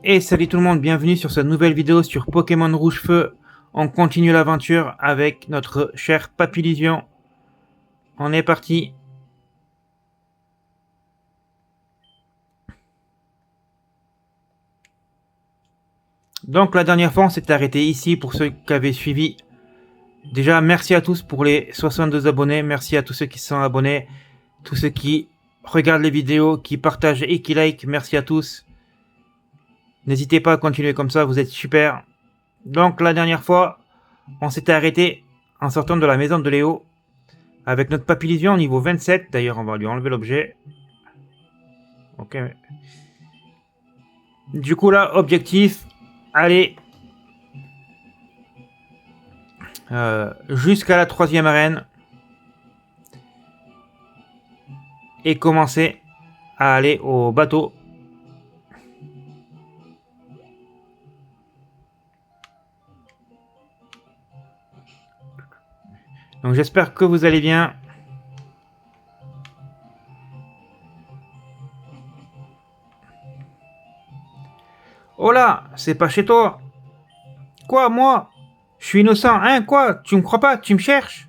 Et salut tout le monde, bienvenue sur cette nouvelle vidéo sur Pokémon Rouge Feu. On continue l'aventure avec notre cher Papillusion. On est parti. Donc la dernière fois on s'est arrêté ici pour ceux qui avaient suivi. Déjà merci à tous pour les 62 abonnés, merci à tous ceux qui se sont abonnés, tous ceux qui regardent les vidéos, qui partagent et qui like, merci à tous. N'hésitez pas à continuer comme ça, vous êtes super. Donc la dernière fois on s'était arrêté en sortant de la maison de Léo avec notre Papillusion au niveau 27. D'ailleurs on va lui enlever l'objet. Ok. Du coup là, objectif, aller jusqu'à la 3e arène et commencer à aller au bateau. Donc j'espère que vous allez bien. Oh là, c'est pas chez toi. Quoi, moi? Je suis innocent, hein, quoi? Tu me crois pas? Tu me cherches?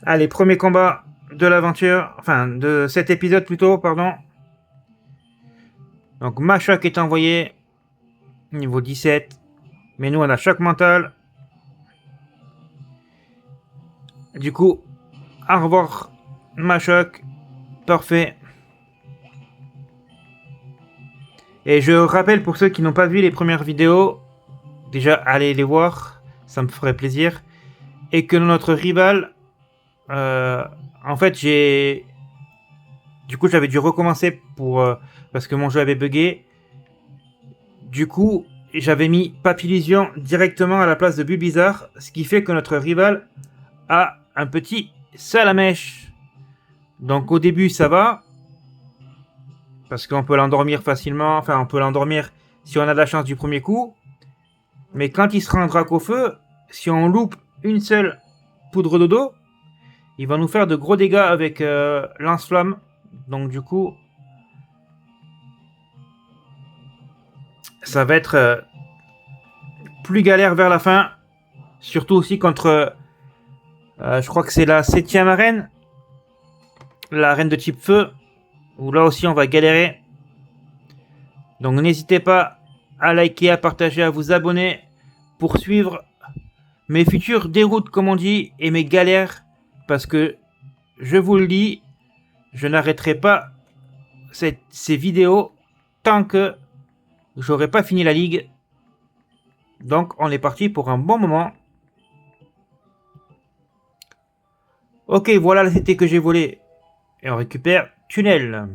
Allez, premier combat de l'aventure, enfin de cet épisode plutôt, pardon. Donc Machoc est envoyé, niveau 17. Mais nous on a choc mental. Du coup, au revoir Machoc. Parfait. Et je rappelle pour ceux qui n'ont pas vu les premières vidéos, déjà allez les voir, ça me ferait plaisir. Et que notre rival, en fait du coup j'avais dû recommencer parce que mon jeu avait bugué. Du coup j'avais mis Papillusion directement à la place de Bulbizarre, ce qui fait que notre rival a un petit Salamèche. Donc au début ça va, parce qu'on peut l'endormir facilement, enfin on peut l'endormir si on a de la chance du premier coup. Mais quand il sera en Dracofeu, si on loupe une seule poudre d'eau, il va nous faire de gros dégâts avec lance-flamme. Donc du coup, ça va être plus galère vers la fin. Surtout aussi contre, je crois que c'est la 7e arène, la arène de type feu, où là aussi on va galérer. Donc n'hésitez pas à liker, à partager, à vous abonner pour suivre mes futures déroutes, comme on dit, et mes galères, parce que je vous le dis, je n'arrêterai pas ces vidéos tant que j'aurai pas fini la ligue. Donc on est parti pour un bon moment. Ok, voilà la cité que j'ai volée. Et on récupère tunnel.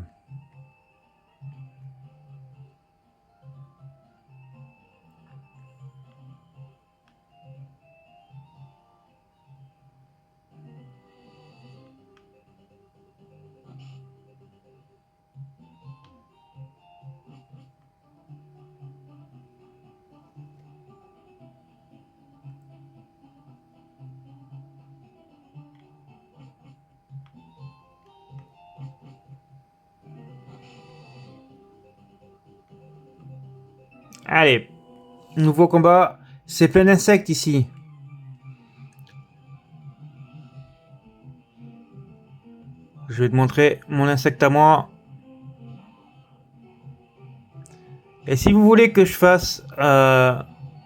Allez, nouveau combat. C'est plein d'insectes ici. Je vais te montrer mon insecte à moi. Et si vous voulez que je fasse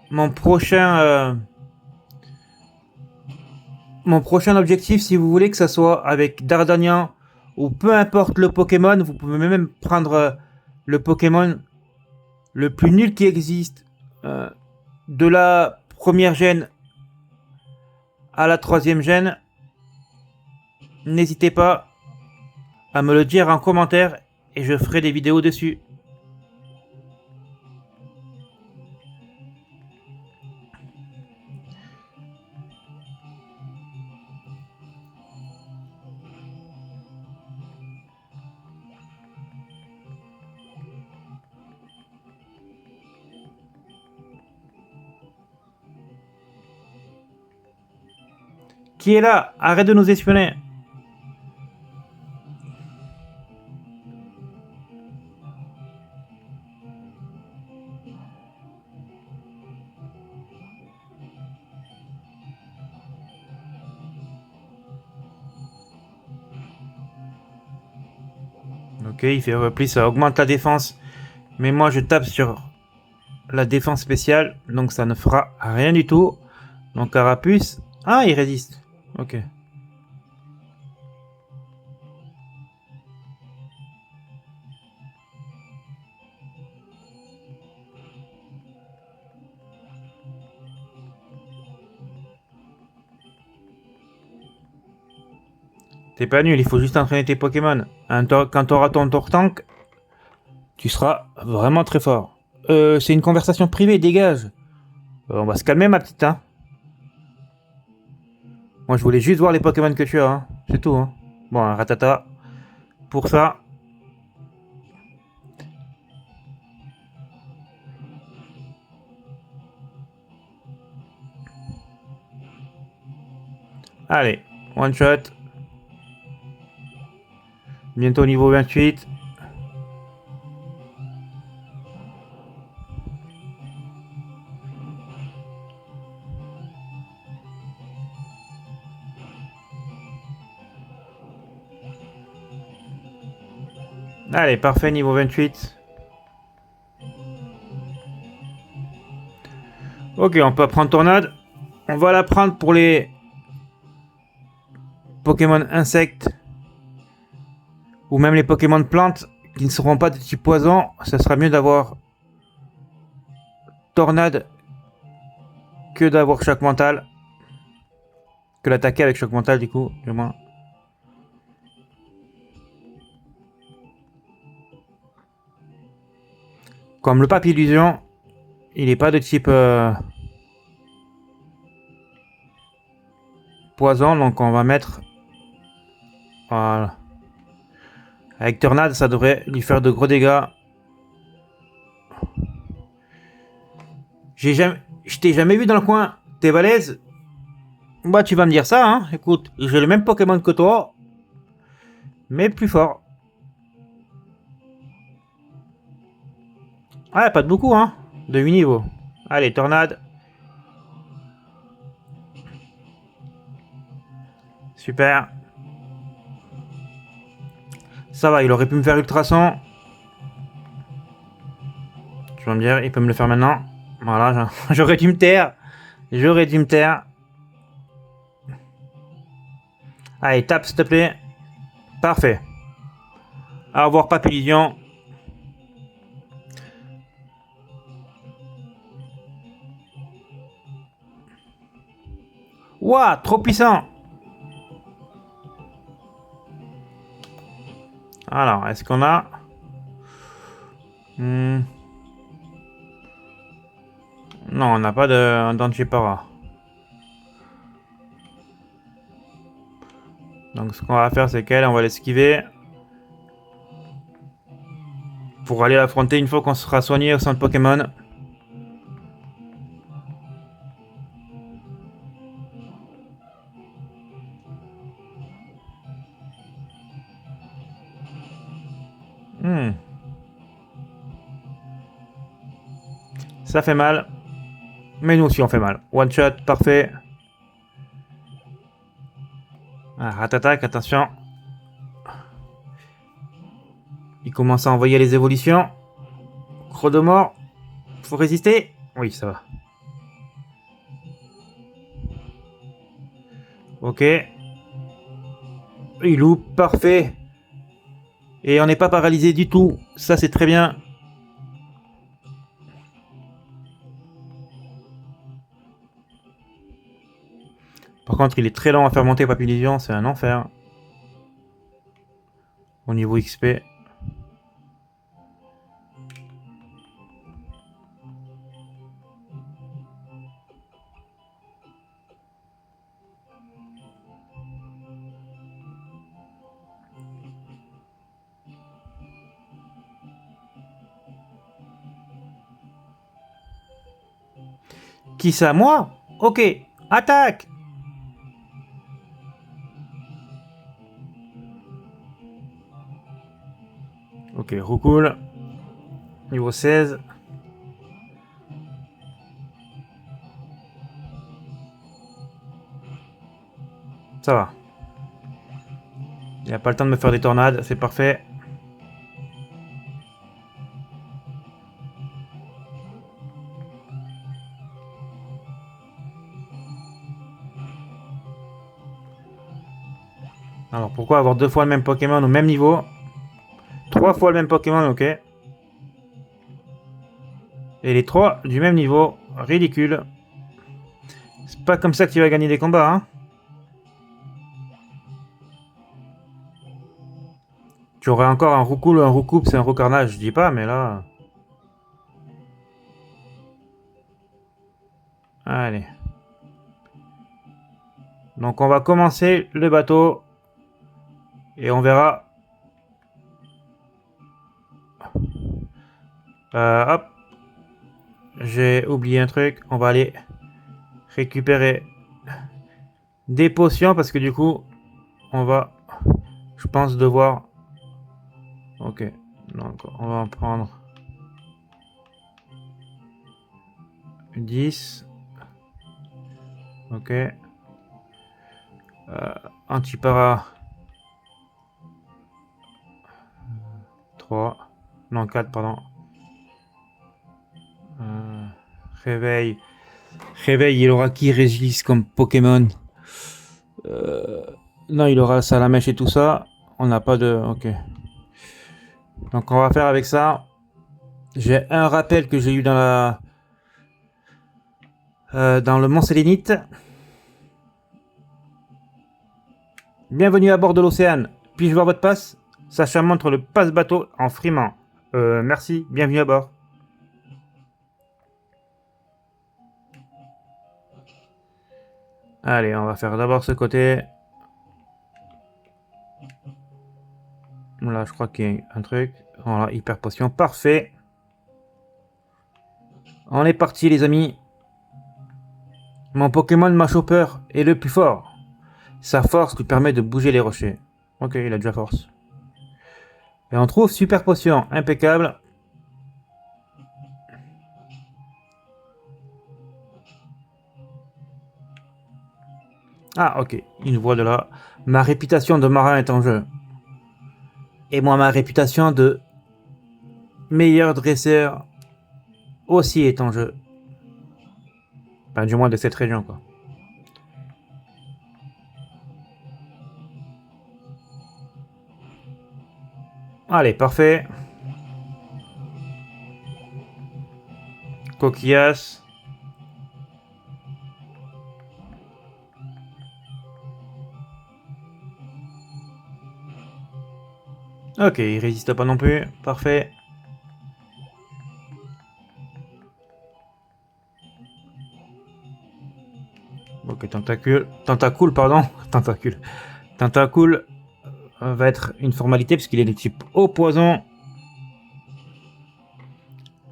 mon prochain objectif, si vous voulez que ça soit avec Dardanian ou peu importe le Pokémon, vous pouvez même prendre le Pokémon le plus nul qui existe, de la première gène à la 3e gène. N'hésitez pas à me le dire en commentaire et je ferai des vidéos dessus. Qui est là? Arrête de nous espionner. Ok, il fait repli, ça augmente la défense. Mais moi, je tape sur la défense spéciale, donc ça ne fera rien du tout. Donc Carapuce... Ah, il résiste. Ok. T'es pas nul, il faut juste entraîner tes Pokémon. Quand t'auras ton tour tank, tu seras vraiment très fort. C'est une conversation privée, dégage. On va se calmer, ma petite, hein. Moi, je voulais juste voir les Pokémon que tu as, hein. C'est tout, hein. Bon, un Ratata. Pour ça... Allez, one shot. Bientôt niveau 28. Allez, parfait, niveau 28. Ok, on peut prendre Tornade. On va la prendre pour les Pokémon insectes. Ou même les Pokémon plantes qui ne seront pas de type poison. Ça sera mieux d'avoir Tornade que d'avoir choc mental. Que l'attaquer avec choc mental, du coup, du moins. Comme le pape illusion, il n'est pas de type poison, donc on va mettre... Voilà. Avec Tornade, ça devrait lui faire de gros dégâts. Je t'ai jamais vu dans le coin. T'es balèze? Bah, tu vas me dire ça, hein. Écoute, j'ai le même Pokémon que toi, mais plus fort. Ouais, pas de beaucoup, hein. De 8 niveaux. Allez, Tornade. Super. Ça va, il aurait pu me faire Ultrason. Tu vas me dire, il peut me le faire maintenant. Voilà, j'aurais dû me taire. J'aurais dû me taire. Allez, tape, s'il te plaît. Parfait. Au revoir, Papillion. Ouah, trop puissant. Alors, est-ce qu'on a... Non, on n'a pas d'Anchipara. Donc ce qu'on va faire, c'est qu'elle, on va l'esquiver. Pour aller l'affronter une fois qu'on sera soigné au centre Pokémon. Ça fait mal. Mais nous aussi on fait mal. One shot, parfait. Ah, Ratatak, attention. Il commence à envoyer les évolutions. Crodomore. Faut résister. Oui, ça va. Ok. Il loupe, parfait. Et on n'est pas paralysé du tout. Ça, c'est très bien. Par contre, il est très lent à faire monter Papillion. C'est un enfer. Au niveau XP. Qui ça? Moi? Ok. Attaque! Ok, Roucoule. Niveau 16. Ça va. Il n'y a pas le temps de me faire des tornades, c'est parfait. Alors pourquoi avoir 2 fois le même Pokémon au même niveau? 3 fois le même Pokémon, ok. Et les 3 du même niveau, ridicule. C'est pas comme ça que tu vas gagner des combats, hein. Tu aurais encore un Roucoule ou un Roucoupe, c'est un Roucarnage, je dis pas, mais là... Allez. Donc on va commencer le bateau. Et on verra. Hop. J'ai oublié un truc. On va aller récupérer des potions parce que du coup, on va, je pense, devoir... Ok. Donc on va en prendre 10. Ok. Antipara 3. Non, 4, pardon. Réveil. Réveil, il aura qui Régis comme Pokémon? Non, il aura Salamèche et tout ça. On n'a pas de... Ok. Donc on va faire avec ça. J'ai un rappel que j'ai eu dans le Mont Sélénite. Bienvenue à bord de l'Océane. Puis-je voir votre passe? Sacha montre le passe-bateau en frimant. Merci, bienvenue à bord. Allez, on va faire d'abord ce côté. Là, je crois qu'il y a un truc. Voilà, hyper potion, parfait. On est parti, les amis. Mon Pokémon Machopper est le plus fort. Sa force lui permet de bouger les rochers. Ok, il a déjà force. Et on trouve super potion, impeccable. Ah, ok, une voix de là. Ma réputation de marin est en jeu. Et moi, ma réputation de meilleur dresseur aussi est en jeu. Enfin, du moins de cette région, quoi. Allez, parfait. Coquillas. Ok, il résiste pas non plus. Parfait. Ok, tentacule. Tentacule, pardon. Tentacule. Tentacule va être une formalité puisqu'il est de type eau poison.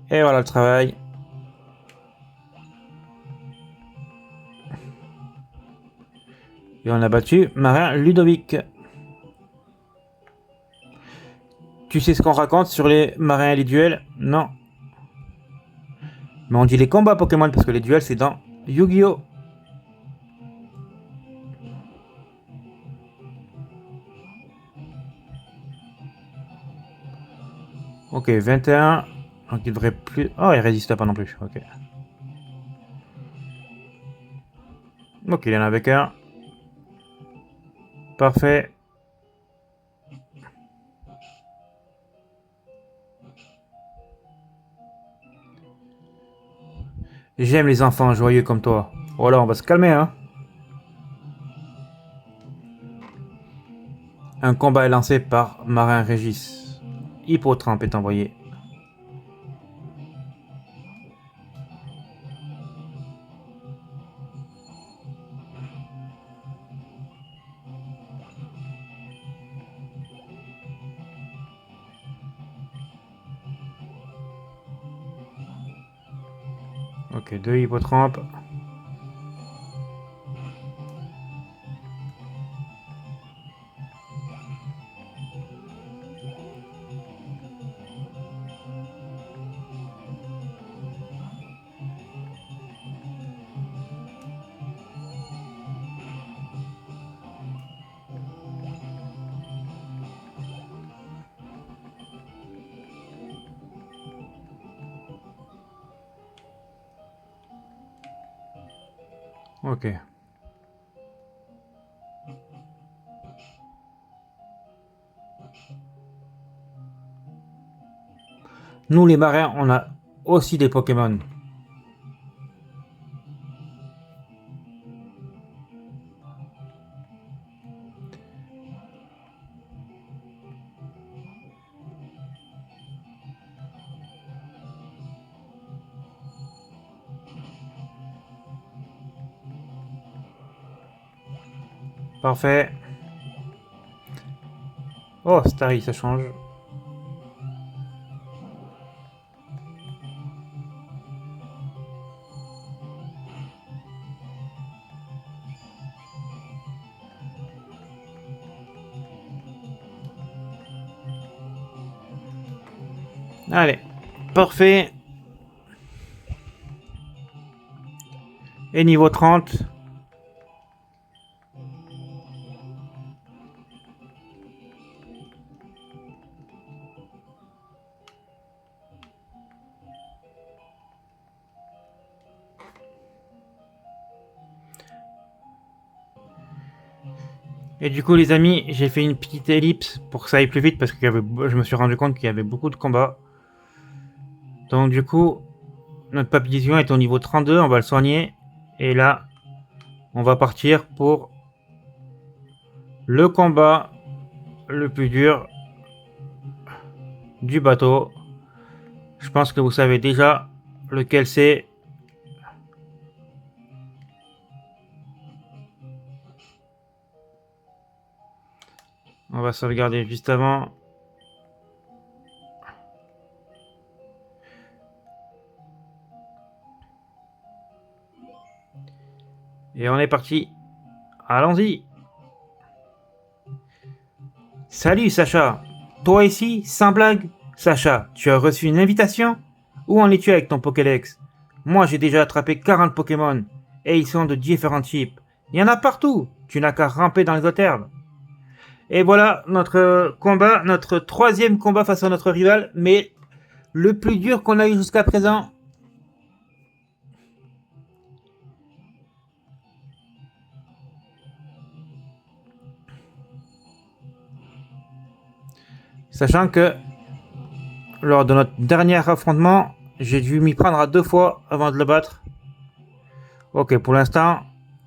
Et voilà le travail. Et on a battu Marin Ludovic. Tu sais ce qu'on raconte sur les marins et les duels? Non. Mais on dit les combats Pokémon parce que les duels c'est dans Yu-Gi-Oh! Ok, 21. Donc il devrait plus... Oh, il résiste pas non plus. Ok. Ok, il y en avait qu'un. Parfait. J'aime les enfants joyeux comme toi. Voilà, on va se calmer, hein. Un combat est lancé par Marin Régis. Hippotrampe est envoyé. Ok, 2 hippotrampes. Ok. Nous, les marins, on a aussi des Pokémon. Parfait. Oh, Starry, ça change. Allez, parfait. Et niveau 30. Et du coup les amis, j'ai fait une petite ellipse pour que ça aille plus vite parce que je me suis rendu compte qu'il y avait beaucoup de combats. Donc du coup, notre papillon est au niveau 32, on va le soigner. Et là, on va partir pour le combat le plus dur du bateau. Je pense que vous savez déjà lequel c'est. On va sauvegarder juste avant. Et on est parti. Allons-y. Salut Sacha. Toi ici, sans blague. Sacha, tu as reçu une invitation? Où en es-tu avec ton Pokédex? Moi j'ai déjà attrapé 40 Pokémon. Et ils sont de différents types. Il y en a partout. Tu n'as qu'à ramper dans les autres herbes. Et voilà notre combat, notre troisième combat face à notre rival, mais le plus dur qu'on a eu jusqu'à présent. Sachant que lors de notre dernier affrontement, j'ai dû m'y prendre à 2 fois avant de le battre. Ok, pour l'instant,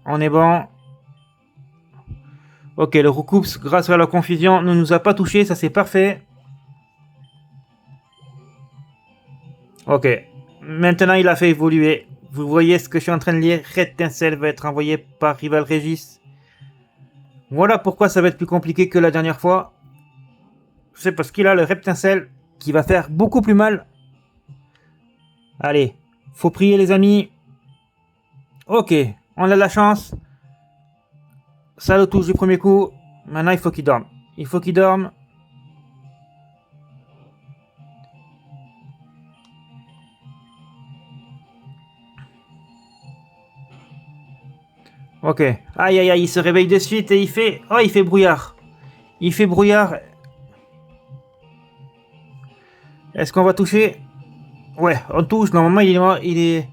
on est bon. Ok, le Roucoups, grâce à la confusion, ne nous a pas touché, ça c'est parfait. Ok, maintenant il a fait évoluer. Vous voyez ce que je suis en train de lire? Reptincelle va être envoyé par Rival Régis. Voilà pourquoi ça va être plus compliqué que la dernière fois. C'est parce qu'il a le Reptincelle qui va faire beaucoup plus mal. Allez, faut prier les amis. Ok, on a la chance. Ça le touche du premier coup. Maintenant il faut qu'il dorme. Il faut qu'il dorme. Ok. Aïe aïe aïe, il se réveille de suite et il fait... Oh, il fait brouillard. Il fait brouillard. Est-ce qu'on va toucher? Ouais, on touche. Normalement, il est...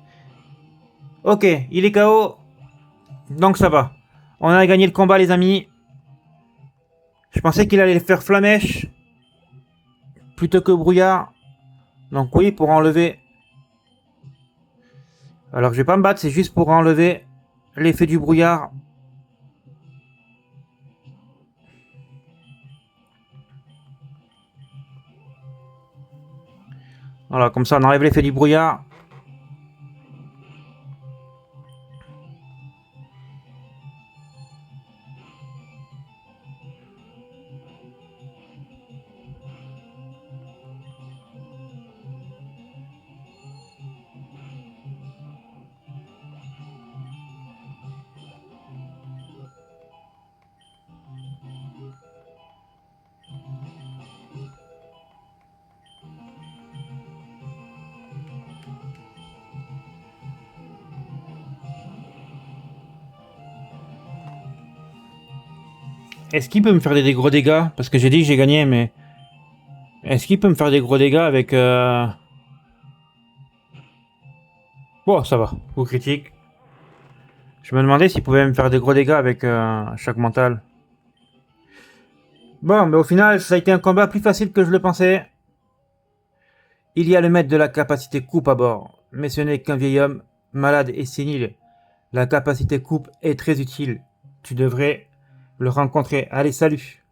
Ok, il est KO. Donc ça va. On a gagné le combat, les amis. Je pensais qu'il allait faire flamèche plutôt que brouillard. Donc oui, pour enlever... Alors je vais pas me battre, c'est juste pour enlever l'effet du brouillard. Voilà, comme ça on enlève l'effet du brouillard. Est-ce qu'il peut me faire des gros dégâts? Parce que j'ai dit que j'ai gagné, mais... Est-ce qu'il peut me faire des gros dégâts avec... Bon, ça va. Coup critique. Je me demandais s'il pouvait me faire des gros dégâts avec choc mental. Bon, mais au final, ça a été un combat plus facile que je le pensais. Il y a le maître de la capacité coupe à bord, mais ce n'est qu'un vieil homme, malade et sénile. La capacité coupe est très utile. Tu devrais le rencontrer. Allez, salut.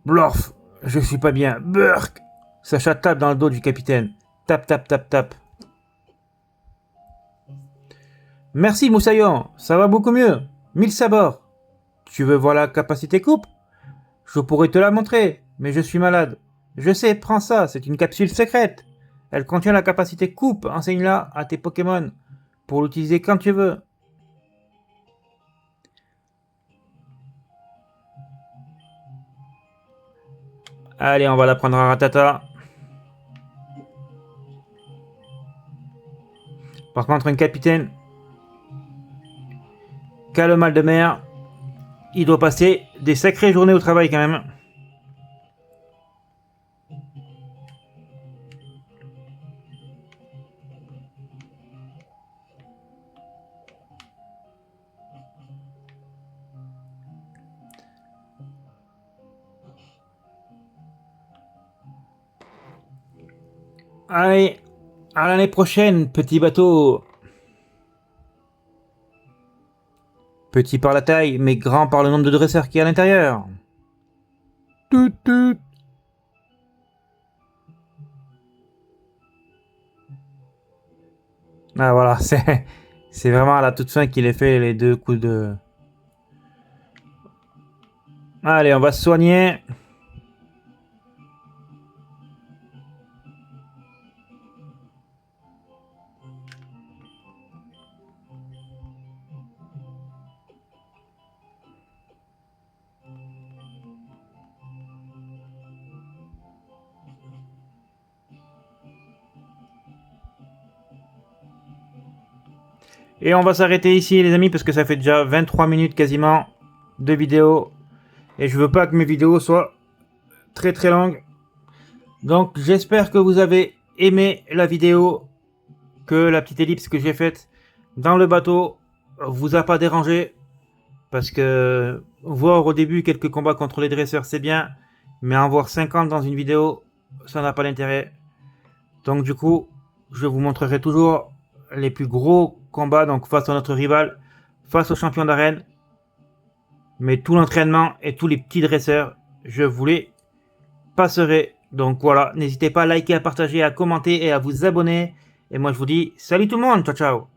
Blorf, je suis pas bien. Burk. Sacha tape dans le dos du capitaine. Tape, tape, tape, tape. Merci Moussaillon, ça va beaucoup mieux. 1000 sabords. Tu veux voir la capacité coupe? Je pourrais te la montrer, mais je suis malade. Je sais, prends ça, c'est une capsule secrète. Elle contient la capacité coupe, enseigne-la à tes Pokémon pour l'utiliser quand tu veux. Allez, on va la prendre à Ratata. Par contre, un capitaine qui a le mal de mer, il doit passer des sacrées journées au travail quand même. Allez, à l'année prochaine, petit bateau. Petit par la taille, mais grand par le nombre de dresseurs qu'il y a à l'intérieur. Tout, tout. Ah voilà, c'est vraiment à la toute fin qu'il ait fait les deux coups de... Allez, on va se soigner. Et on va s'arrêter ici les amis parce que ça fait déjà 23 minutes quasiment de vidéo. Et je veux pas que mes vidéos soient très très longues. Donc j'espère que vous avez aimé la vidéo, que la petite ellipse que j'ai faite dans le bateau vous a pas dérangé. Parce que voir au début quelques combats contre les dresseurs c'est bien. Mais en voir 50 dans une vidéo, ça n'a pas d'intérêt. Donc du coup, je vous montrerai toujours les plus gros combats donc face à notre rival, face au champion d'arène. Mais tout l'entraînement et tous les petits dresseurs, je vous les passerai. Donc voilà, n'hésitez pas à liker, à partager, à commenter et à vous abonner. Et moi je vous dis salut tout le monde, ciao ciao.